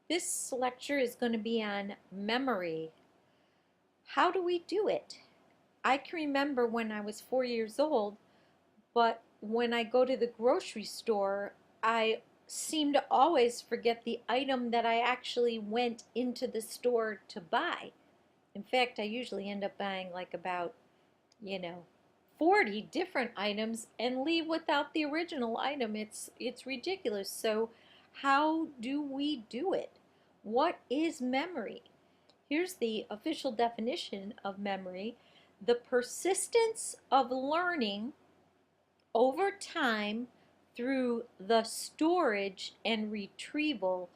This lecture is going to be on memory. How do we do it? I can remember when I was 4 years old, but when I go to the grocery store, I seem to always forget the item that I actually went into the store to buy. In fact, I usually end up buying like about, you know, 40 different items and leave without the original item. It's ridiculous. So, how do we do it? What is memory? Here's the official definition of memory: the persistence of learning over time through the storage and retrieval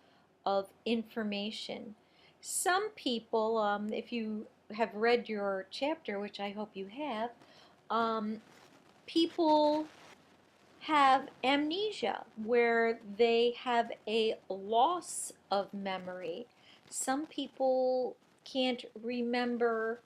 of information. Some people, if you have read your chapter, which I hope you have, um, people have amnesia where they have a loss of memory. Some people can't remember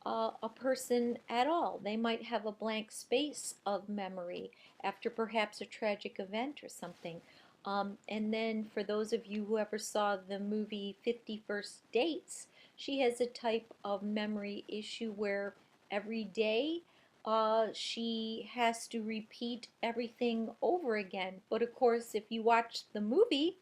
a person at all. They might have a blank space of memory after perhaps a tragic event or something. And then for those of you who ever saw the movie 50 First Dates, she has a type of memory issue where every day she has to repeat everything over again. But of course, if you watch the movie,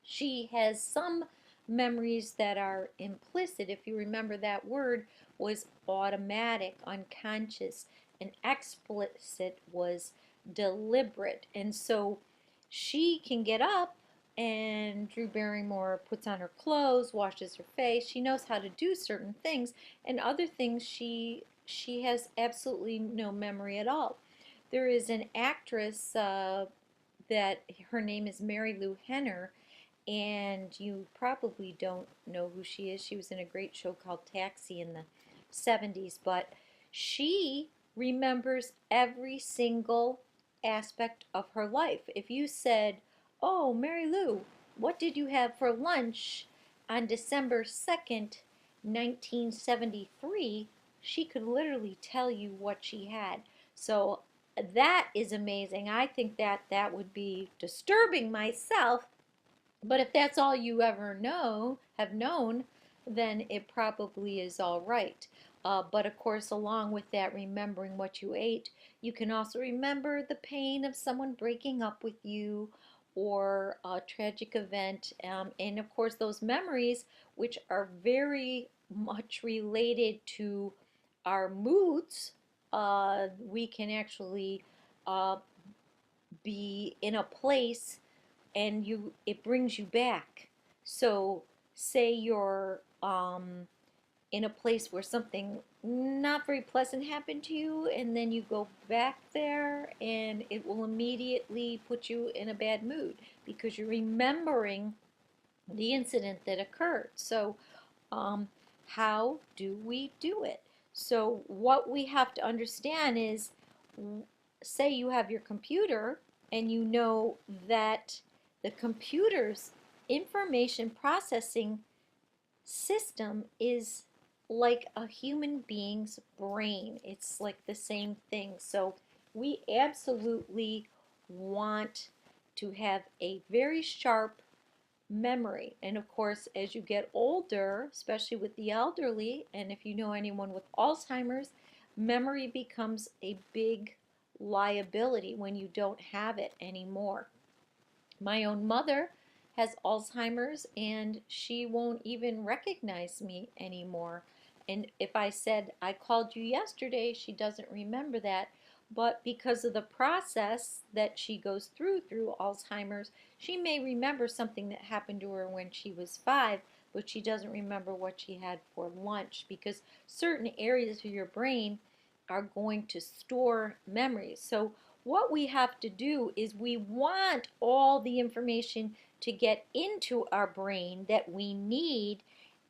she has some memories that are implicit. If you remember, that word was automatic, unconscious, and explicit was deliberate. And so she can get up, and Drew Barrymore puts on her clothes, washes her face. She knows how to do certain things, and other things she has absolutely no memory at all. There is an actress that her name is Mary Lou Henner, and you probably don't know who she is. She was in a great show called Taxi in the 70s, but she remembers every single aspect of her life. If you said, "Oh, Mary Lou, what did you have for lunch on December 2nd, 1973?" she could literally tell you what she had. So that is amazing. I think that would be disturbing myself, but if that's all you ever have known, then it probably is all right. But of course, along with that, remembering what you ate, you can also remember the pain of someone breaking up with you or a tragic event. And of course, those memories, which are very much related to our moods, we can actually uh, be in a place and you it brings you back. So say you're in a place where something not very pleasant happened to you, and then you go back there and it will immediately put you in a bad mood because you're remembering the incident that occurred. So um, how do we do it? So what we have to understand is, say you have your computer and you know that the computer's information processing system is like a human being's brain. It's like the same thing. So we absolutely want to have a very sharp memory. And of course, as you get older, especially with the elderly, and if you know anyone with Alzheimer's, memory becomes a big liability when you don't have it anymore. My own mother has Alzheimer's and she won't even recognize me anymore. And if I said, "I called you yesterday," she doesn't remember that. But because of the process that she goes through Alzheimer's, she may remember something that happened to her when she was 5, but she doesn't remember what she had for lunch because certain areas of your brain are going to store memories. So what we have to do is we want all the information to get into our brain that we need,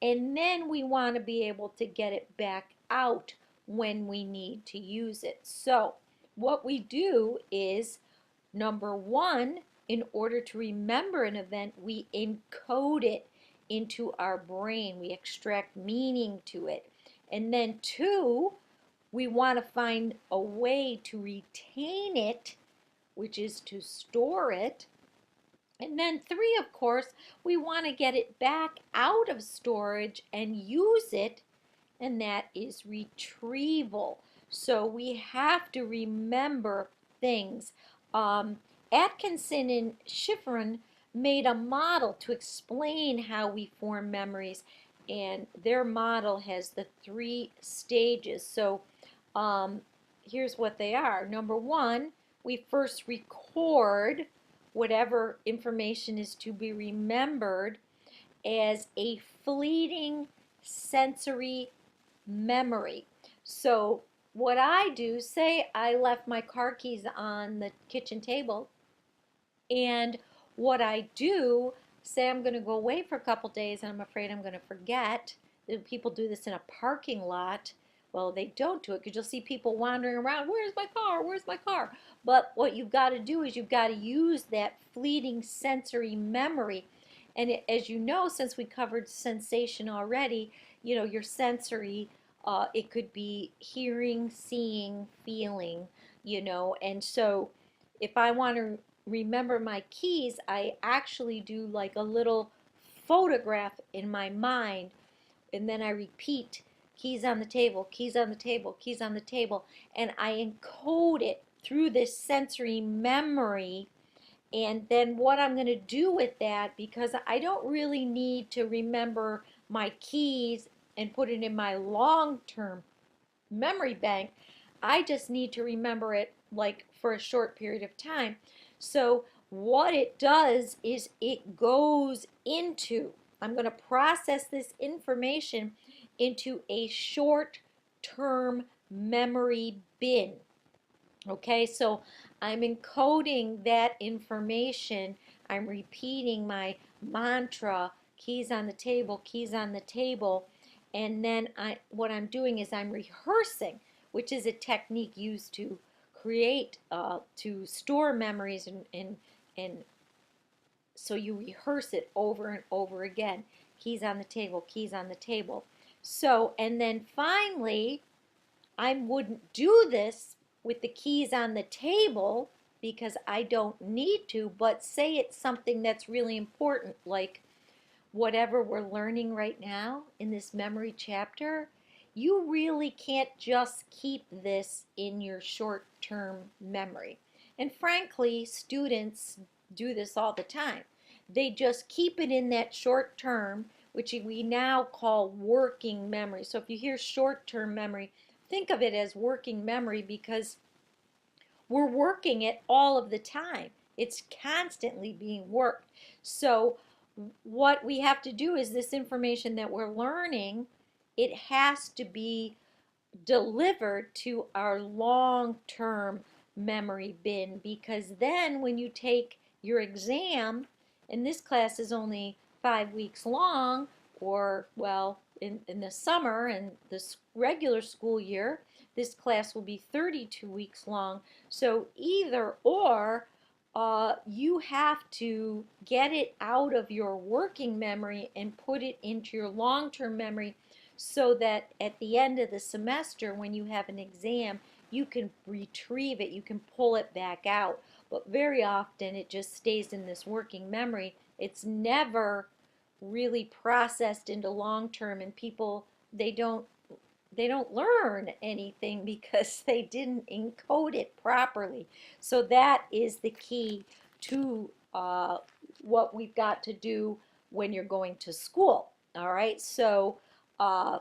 and then we want to be able to get it back out when we need to use it. So what we do is, number one, in order to remember an event, we encode it into our brain. We extract meaning to it. And then two, we want to find a way to retain it, which is to store it. And then three, of course, we want to get it back out of storage and use it, and that is retrieval. So we have to remember things. Um, Atkinson and Schifrin made a model to explain how we form memories, and their model has the three stages. So um, here's what they are. Number one, we first record whatever information is to be remembered as a fleeting sensory memory. So, what I do, say I left my car keys on the kitchen table, and what I do, say I'm going to go away for a couple days and I'm afraid I'm going to forget. People do this in a parking lot. Well, they don't do it because you'll see people wandering around. Where's my car? Where's my car? But what you've got to do is you've got to use that fleeting sensory memory. And as you know, since we covered sensation already, your sensory, it could be hearing, seeing, feeling, and so if I want to remember my keys, I actually do like a little photograph in my mind, and then I repeat keys on the table, keys on the table, keys on the table, and I encode it through this sensory memory. And then what I'm going to do with that, because I don't really need to remember my keys and put it in my long term memory bank. I just need to remember it like for a short period of time. So what it does is it goes into, I'm going to process this information into a short term memory bin. Okay, so I'm encoding that information. I'm repeating my mantra, keys on the table, keys on the table. And then what I'm doing is I'm rehearsing, which is a technique used to create, to store memories, and so you rehearse it over and over again. Keys on the table, keys on the table. So, and then finally, I wouldn't do this with the keys on the table because I don't need to, but say it's something that's really important, like whatever we're learning right now in this memory chapter, you really can't just keep this in your short term memory. And frankly, students do this all the time. They just keep it in that short term, which we now call working memory. So if you hear short term memory, think of it as working memory because we're working it all of the time. It's constantly being worked. So what we have to do is this information that we're learning, it has to be delivered to our long-term memory bin, because then when you take your exam, and this class is only 5 weeks long, or well, in the summer and this regular school year, this class will be 32 weeks long. So either or, you have to get it out of your working memory and put it into your long-term memory so that at the end of the semester, when you have an exam, you can retrieve it, you can pull it back out. But very often it just stays in this working memory. It's never really processed into long term, and people, they don't learn anything because they didn't encode it properly. So that is the key to what we've got to do when you're going to school. All right, so uh,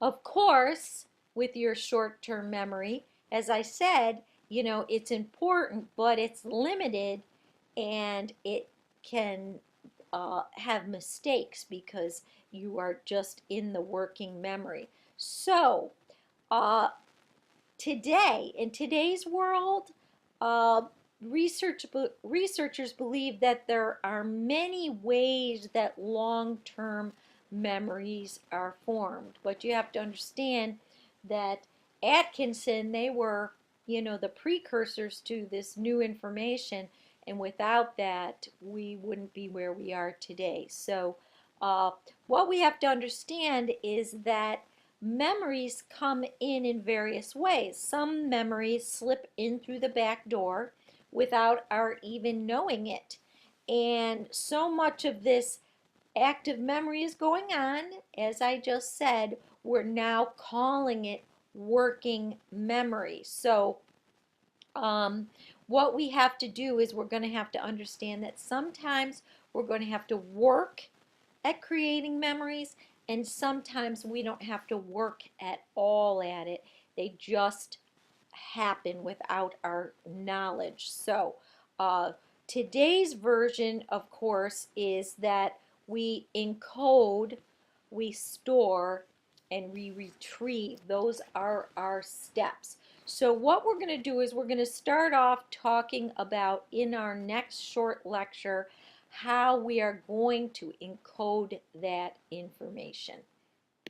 of course, with your short-term memory, as I said, it's important, but it's limited, and it can have mistakes because you are just in the working memory. So, uh, today, in today's world, uh, researchers believe that there are many ways that long-term memories are formed. But you have to understand that Atkinson, they were, the precursors to this new information, and without that, we wouldn't be where we are today. So, what we have to understand is that memories come in various ways. Some memories slip in through the back door without our even knowing it. And so much of this active memory is going on. As I just said, we're now calling it working memory. So, um, what we have to do is we're going to have to understand that sometimes we're going to have to work at creating memories, and sometimes we don't have to work at all at it. They just happen without our knowledge. So, uh, today's version, of course, is that we encode, we store, and we retrieve. Those are our steps. So, what we're going to do is we're going to start off talking about in our next short lecture how we are going to encode that information.